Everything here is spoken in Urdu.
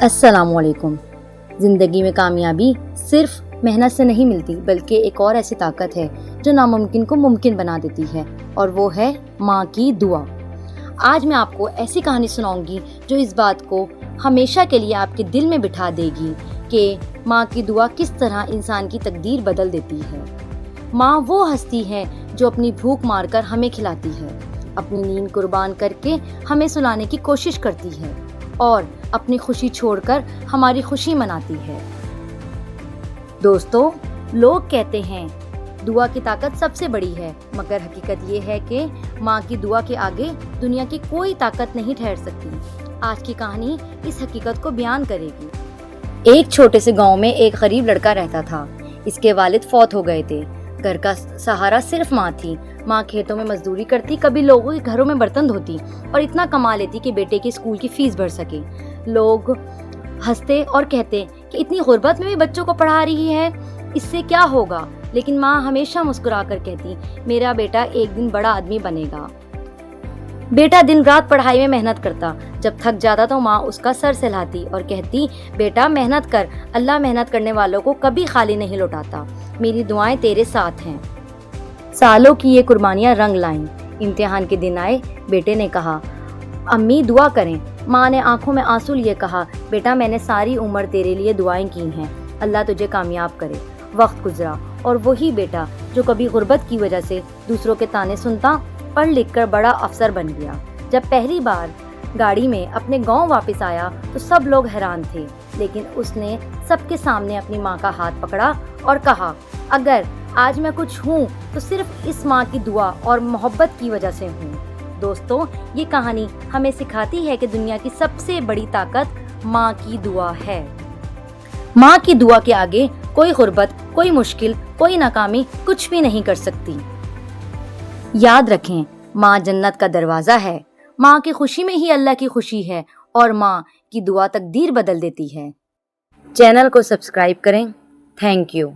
السلام علیکم۔ زندگی میں کامیابی صرف محنت سے نہیں ملتی بلکہ ایک اور ایسی طاقت ہے جو ناممکن کو ممکن بنا دیتی ہے، اور وہ ہے ماں کی دعا۔ آج میں آپ کو ایسی کہانی سناؤں گی جو اس بات کو ہمیشہ کے لیے آپ کے دل میں بٹھا دے گی کہ ماں کی دعا کس طرح انسان کی تقدیر بدل دیتی ہے۔ ماں وہ ہستی ہے جو اپنی بھوک مار کر ہمیں کھلاتی ہے، اپنی نیند قربان کر کے ہمیں سلانے کی کوشش کرتی ہے اور اپنی خوشی چھوڑ کر ہماری خوشی مناتی ہے۔ دوستو، لوگ کہتے ہیں دعا کی طاقت سب سے بڑی ہے، مگر حقیقت یہ ہے کہ ماں کی دعا کے آگے دنیا کی کوئی طاقت نہیں ٹھہر سکتی۔ آج کی کہانی اس حقیقت کو بیان کرے گی۔ ایک چھوٹے سے گاؤں میں ایک غریب لڑکا رہتا تھا۔ اس کے والد فوت ہو گئے تھے۔ گھر کا سہارا صرف ماں تھی۔ ماں کھیتوں میں مزدوری کرتی، کبھی لوگوں کے گھروں میں برتن دھوتی اور اتنا کما لیتی کہ بیٹے کی اسکول کی فیس بھر سکے۔ لوگ ہنستے اور کہتے کہ اتنی غربت میں بھی بچوں کو پڑھا رہی ہے، اس سے کیا ہوگا؟ لیکن ماں ہمیشہ مسکرا کر کہتی، میرا بیٹا ایک دن بڑا آدمی بنے گا۔ بیٹا دن رات پڑھائی میں محنت کرتا۔ جب تھک جاتا تو ماں اس کا سر سہلاتی اور کہتی، بیٹا محنت کر، اللہ محنت کرنے والوں کو کبھی خالی نہیں لوٹاتا، میری دعائیں تیرے ساتھ ہیں۔ سالوں کی یہ قربانیاں رنگ لائیں۔ امتحان کے دن آئے۔ بیٹے نے کہا، امی دعا کریں۔ ماں نے آنکھوں میں آنسو لیے کہا، بیٹا میں نے ساری عمر تیرے لیے دعائیں کی ہیں، اللہ تجھے کامیاب کرے۔ وقت گزرا اور وہی بیٹا جو کبھی غربت کی وجہ سے دوسروں کے طعنے سنتا، پڑھ لکھ کر بڑا افسر بن گیا۔ جب پہلی بار گاڑی میں اپنے گاؤں واپس آیا تو سب لوگ حیران تھے، لیکن اس نے سب کے سامنے اپنی ماں کا ہاتھ پکڑا اور کہا، اگر آج میں کچھ ہوں تو صرف اس ماں کی دعا اور محبت کی وجہ سے ہوں۔ دوستو، یہ کہانی ہمیں سکھاتی ہے کہ دنیا کی سب سے بڑی طاقت ماں کی دعا ہے۔ ماں کی دعا کے آگے کوئی غربت، کوئی مشکل، کوئی ناکامی کچھ بھی نہیں کر سکتی۔ یاد رکھیں، ماں جنت کا دروازہ ہے۔ ماں کی خوشی میں ہی اللہ کی خوشی ہے، اور ماں کی دعا تقدیر بدل دیتی ہے۔ چینل کو سبسکرائب کریں۔ Thank you.